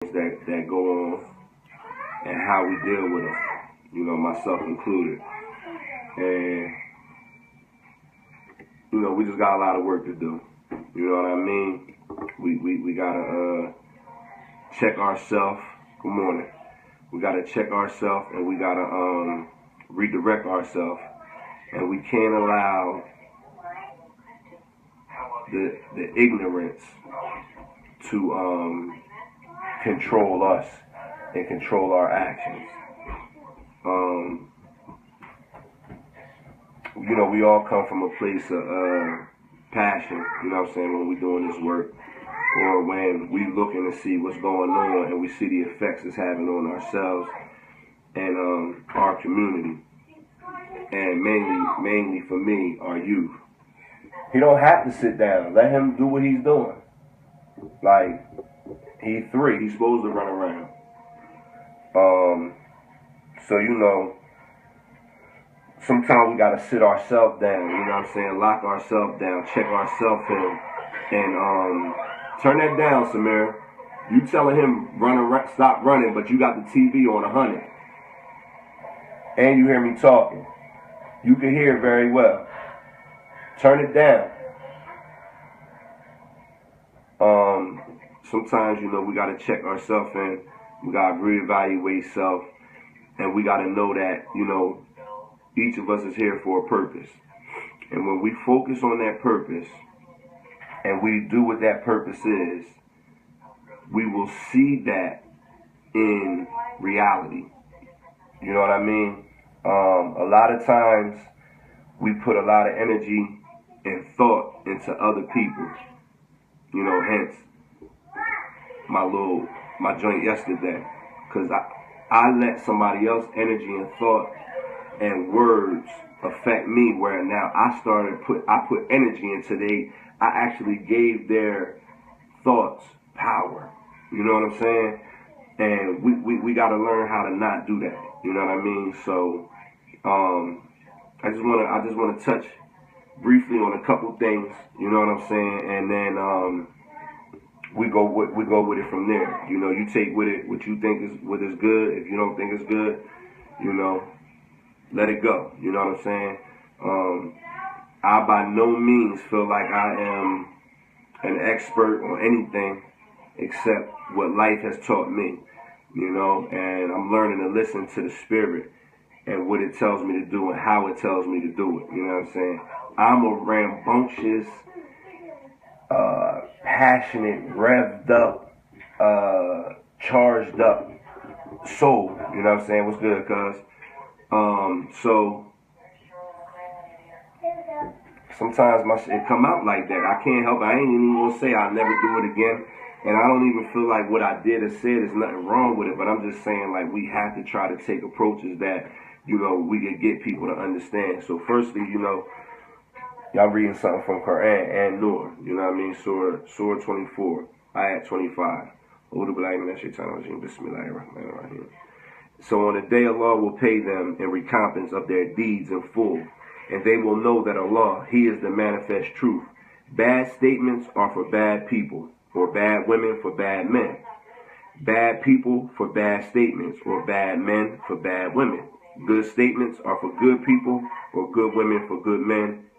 that go on and how we deal with them, you know, myself included. And, you know, we just got a lot of work to do. You know what I mean? We gotta check ourselves. Good morning. We gotta check ourselves, and we gotta redirect ourselves, and we can't allow the ignorance to control us and control our actions. You know, we all come from a place of passion, you know what I'm saying, when we're doing this work, or when we looking to see what's going on and we see the effects it's having on ourselves and our community, and mainly for me, our youth. He don't have to sit down. Let him do what he's doing. Like, he's 3. He's supposed to run around. So, you know, sometimes we got to sit ourselves down, you know what I'm saying? Lock ourselves down, check ourselves in, and turn that down, Samir. You telling him stop running, but you got the TV on 100. And you hear me talking. You can hear very well. Turn it down. Sometimes, you know, we got to check ourselves in. We got to reevaluate self. And we got to know that, you know, each of us is here for a purpose. And when we focus on that purpose and we do what that purpose is, we will see that in reality. You know what I mean? A lot of times we put a lot of energy and thought into other people. You know, hence my joint yesterday. Because I let somebody else's energy and thought and words affect me, where now I put energy into I actually gave their thoughts power. You know what I'm saying? And we got to learn how to not do that. You know what I mean? So I just want to touch briefly on a couple things. You know what I'm saying? And then we go with it from there. You know, you take with it what you think is good. If you don't think it's good, you know, let it go. You know what I'm saying? I by no means feel like I am an expert on anything except what life has taught me. You know, and I'm learning to listen to the spirit and what it tells me to do and how it tells me to do it. You know what I'm saying? I'm a rambunctious, passionate, revved up, charged up soul. You know what I'm saying? What's good, cuz? So sometimes my shit come out like that. I can't help it. I ain't even gonna say I'll never do it again. And I don't even feel like what I did or said is nothing wrong with it. But I'm just saying, like, we have to try to take approaches that, you know, we can get people to understand. So firstly, you know, y'all reading something from Quran and Nur. You know what I mean? Surah 24, ayat 25. So on the day, Allah will pay them in recompense of their deeds in full, and they will know that Allah, He is the manifest truth. Bad statements are for bad people, or bad women for bad men. Bad people for bad statements, or bad men for bad women. Good statements are for good people, or good women for good men,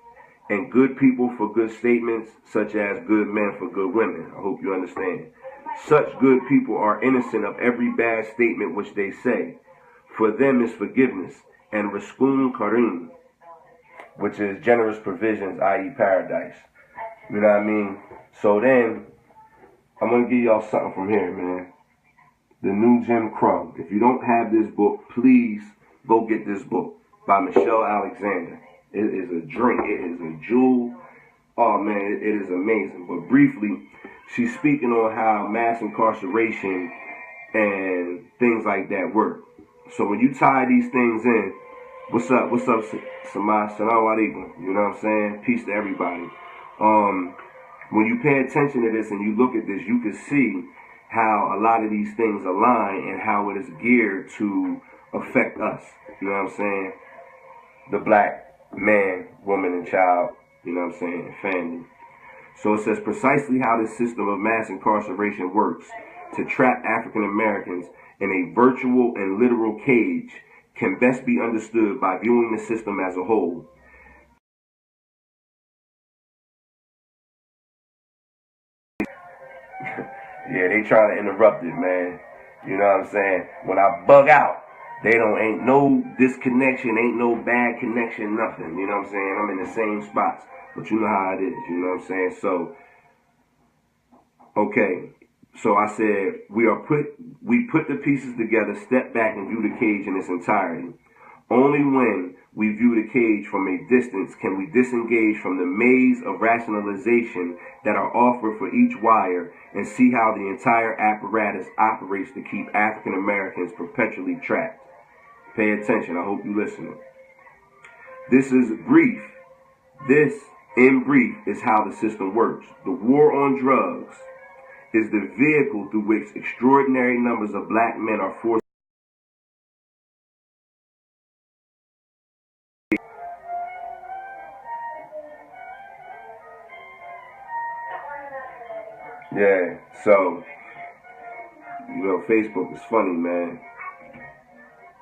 and good people for good statements, such as good men for good women. I hope you understand. Such good people are innocent of every bad statement which they say. For them is forgiveness, and Rizqun Kareem, which is generous provisions, i.e. paradise. You know what I mean? So then, I'm going to give y'all something from here, man. The New Jim Crow. If you don't have this book, please go get this book by Michelle Alexander. It is a drink. It is a jewel. Oh, man, it is amazing. But briefly, she's speaking on how mass incarceration and things like that work. So when you tie these things in, what's up, Samad, Salam Alaikum, you know what I'm saying? Peace to everybody. When you pay attention to this and you look at this, you can see how a lot of these things align and how it is geared to affect us. You know what I'm saying? The black man, woman, and child, you know what I'm saying, and family. So it says precisely how this system of mass incarceration works. to trap African Americans in a virtual and literal cage can best be understood by viewing the system as a whole. Yeah, they trying to interrupt it, man. You know what I'm saying? When I bug out, ain't no disconnection, ain't no bad connection, nothing. You know what I'm saying? I'm in the same spots. But you know how it is, you know what I'm saying? So, okay. So I said we put the pieces together, step back and view the cage in its entirety. Only when we view the cage from a distance can we disengage from the maze of rationalization that are offered for each wire and see how the entire apparatus operates to keep African Americans perpetually trapped. Pay attention. I hope you're listening. This, in brief, is how the system works. The war on drugs is the vehicle through which extraordinary numbers of black men are forced. Yeah, so, you know, Facebook is funny, man.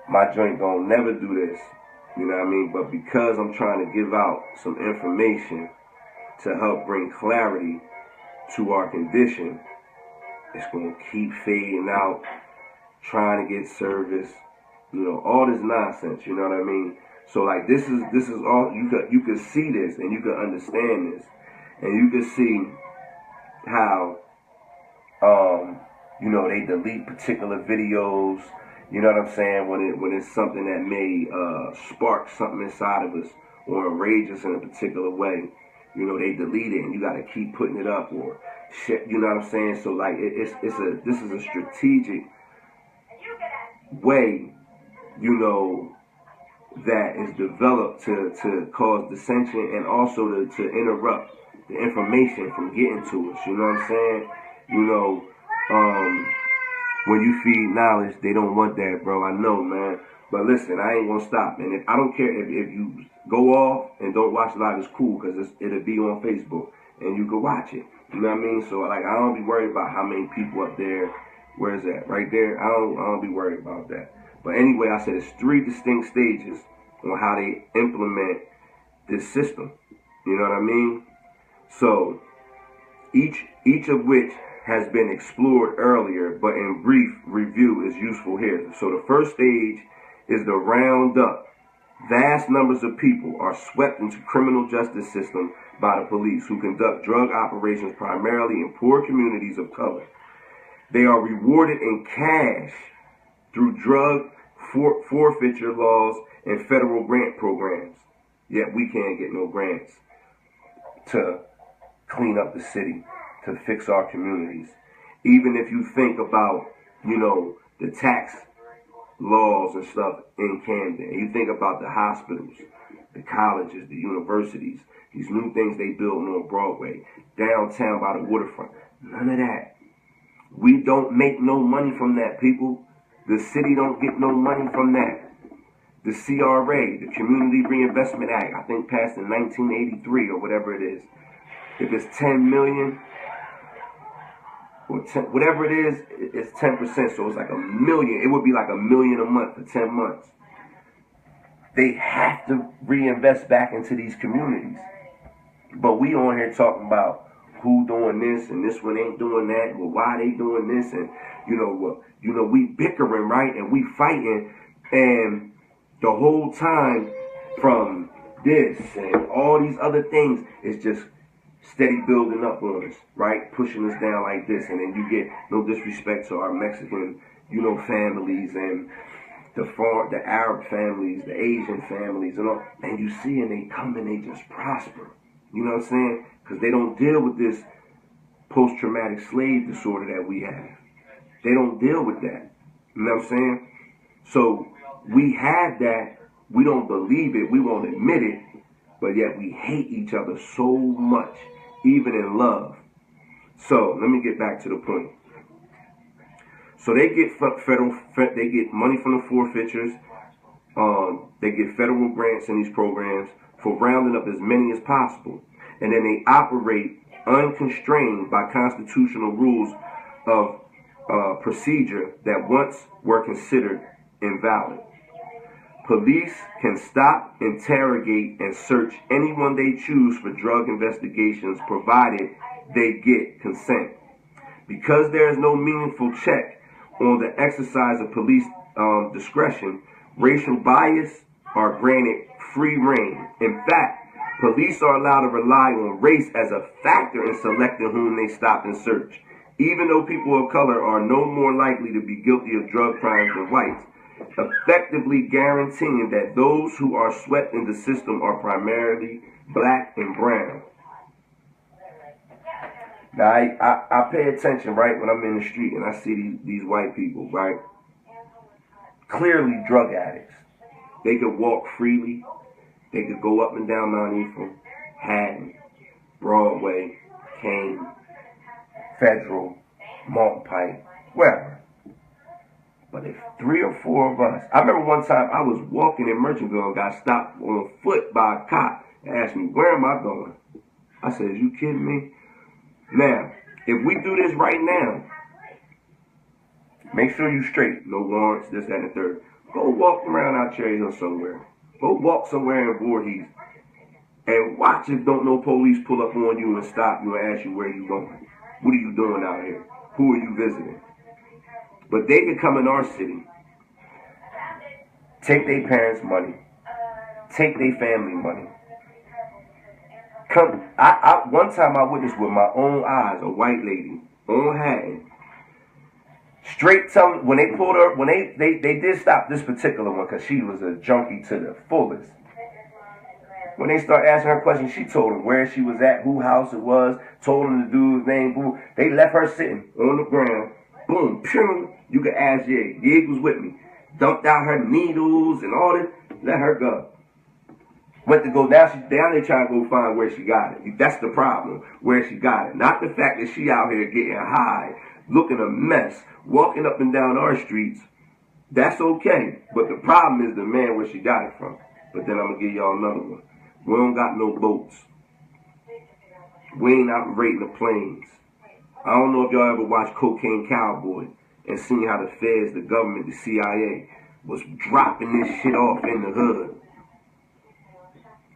My joint don't never do this, you know what I mean? But because I'm trying to give out some information to help bring clarity to our condition, it's going to keep fading out, trying to get service, you know, all this nonsense, you know what I mean? So, like, this is all, you could see this and you could understand this, and you could see how, you know, they delete particular videos, you know what I'm saying, when it's something that may spark something inside of us or enrage us in a particular way, you know, they delete it and you got to keep putting it up or shit, you know what I'm saying? So, like, this is a strategic way, you know, that is developed to cause dissension and also to interrupt the information from getting to us, you know what I'm saying? You know, when you feed knowledge, they don't want that, bro. I know, man. But listen, I ain't gonna stop. And I don't care if you go off and don't watch live, it's cool because it'll be on Facebook and you can watch it. You know what I mean? So, like, I don't be worried about how many people up there. Where is that? Right there? I don't be worried about that. But anyway, I said it's 3 distinct stages on how they implement this system. You know what I mean? So each of which has been explored earlier, but in brief review is useful here. So the first stage is the roundup. Vast numbers of people are swept into criminal justice system by the police, who conduct drug operations primarily in poor communities of color. They are rewarded in cash through drug forfeiture laws and federal grant programs. Yet we can't get no grants to clean up the city, to fix our communities. Even if you think about, you know, the tax laws and stuff in Camden, and you think about the hospitals, the colleges, the universities, these new things they build on Broadway, downtown by the waterfront, none of that. We don't make no money from that, people. The city don't get no money from that. The CRA, the Community Reinvestment Act, I think passed in 1983 or whatever it is. If it's 10 million, or 10, whatever it is, it's 10%, so it's like $1 million. It would be like $1 million a month for 10 months. They have to reinvest back into these communities. But we on here talking about who doing this and this one ain't doing that, well, why they doing this, and we bickering, right, and we fighting, and the whole time from this and all these other things is just steady building up on us, right, pushing us down like this, and then you get, no disrespect to our Mexican, you know, families and the Arab families, the Asian families, and all, and you see, and they come and they just prosper. You know what I'm saying? Because they don't deal with this post-traumatic slave disorder that we have. They don't deal with that. You know what I'm saying? So we have that. We don't believe it. We won't admit it. But yet we hate each other so much, even in love. So let me get back to the point. So they get they get money from the forfeitures. They get federal grants in these programs for rounding up as many as possible. And then they operate unconstrained by constitutional rules of procedure that once were considered invalid. Police can stop, interrogate, and search anyone they choose for drug investigations provided they get consent. Because there is no meaningful check on the exercise of police discretion, racial bias are granted free rein. In fact, police are allowed to rely on race as a factor in selecting whom they stop and search, even though people of color are no more likely to be guilty of drug crimes than whites, effectively guaranteeing that those who are swept in the system are primarily black and brown. Now, I pay attention, right, when I'm in the street and I see these white people, right? Clearly drug addicts. They could walk freely. They could go up and down Mount Ephraim, Haddon, Broadway, Kane, Federal, Mountain Pike, wherever. But if 3 or 4 of us, I remember one time I was walking in Merchantville and got stopped on foot by a cop and asked me, where am I going? I said, you kidding me? Now, if we do this right now, make sure you straight, no warrants, this, that, and the third. Go walk around out Cherry Hill somewhere. Go walk somewhere in Voorhees and watch if don't no police pull up on you and stop you and ask you where you going. What are you doing out here? Who are you visiting? But they could come in our city, take their parents' money, take their family money. One time I witnessed with my own eyes a white lady on Haddon, straight telling, when they pulled her, when they did stop this particular one because she was a junkie to the fullest. When they started asking her questions, she told them where she was at, who house it was, told them the dude's name. Boom. They left her sitting on the ground. Boom, pew. You could ask Yig. Yig was with me. Dumped out her needles and all this. Let her go. Went to go down. Down there trying to go find where she got it. That's the problem. Where she got it. Not the fact that she out here getting high, looking a mess, walking up and down our streets. That's okay. But the problem is the man where she got it from. But then I'm going to give y'all another one. We don't got no boats. We ain't operating the planes. I don't know if y'all ever watched Cocaine Cowboy and seen how the feds, the government, the CIA was dropping this shit off in the hood.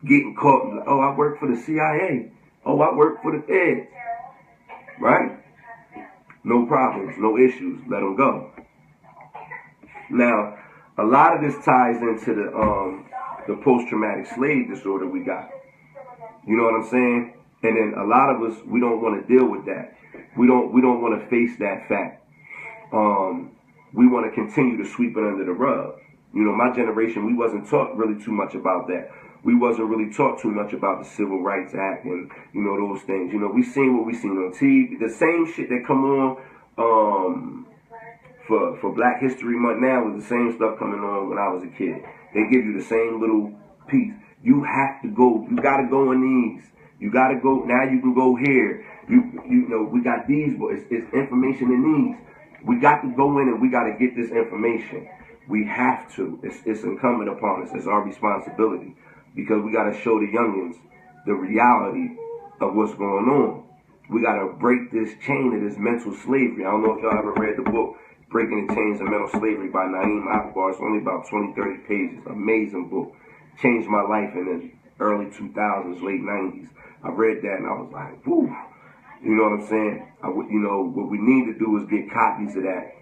Getting caught, like, oh, I work for the CIA. Oh, I work for the feds. Right? No problems, no issues. Let them go. Now, a lot of this ties into the post-traumatic slave disorder we got. You know what I'm saying? And then a lot of us, we don't want to deal with that. We don't want to face that fact. We want to continue to sweep it under the rug. You know, my generation, we wasn't taught really too much about that. We wasn't really taught too much about the Civil Rights Act and, you know, those things. You know, we seen what we seen on TV. The same shit that come on for Black History Month now was the same stuff coming on when I was a kid. They give you the same little piece. You have to go. You got to go in these. You got to go. Now you can go here. You know, we got these, but it's information in these. We got to go in and we got to get this information. We have to. It's incumbent upon us. It's our responsibility because we got to show the youngins the reality of what's going on. We got to break this chain of this mental slavery. I don't know if y'all ever read the book Breaking the Chains of Mental Slavery by Naeem Akbar. It's only about 20, 30 pages. Amazing book. Changed my life in the early 2000s, late 90s. I read that and I was like, whew. You know what I'm saying? You know, what we need to do is get copies of that.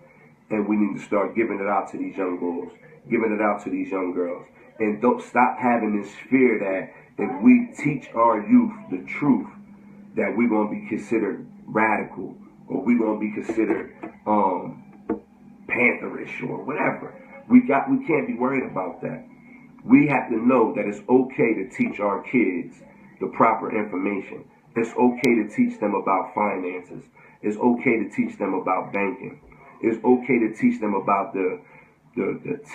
And we need to start giving it out to these young boys, giving it out to these young girls. And don't stop having this fear that if we teach our youth the truth, that we're going to be considered radical or we're going to be considered Pantherish or whatever. We can't be worried about that. We have to know that it's okay to teach our kids the proper information. It's okay to teach them about finances. It's okay to teach them about banking. It's okay to teach them about the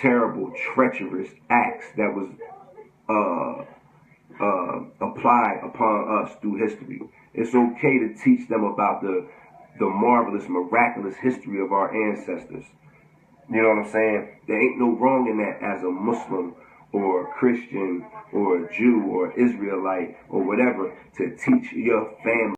terrible, treacherous acts that was applied upon us through history. It's okay to teach them about the marvelous, miraculous history of our ancestors. You know what I'm saying? There ain't no wrong in that as a Muslim or a Christian or a Jew or Israelite or whatever to teach your family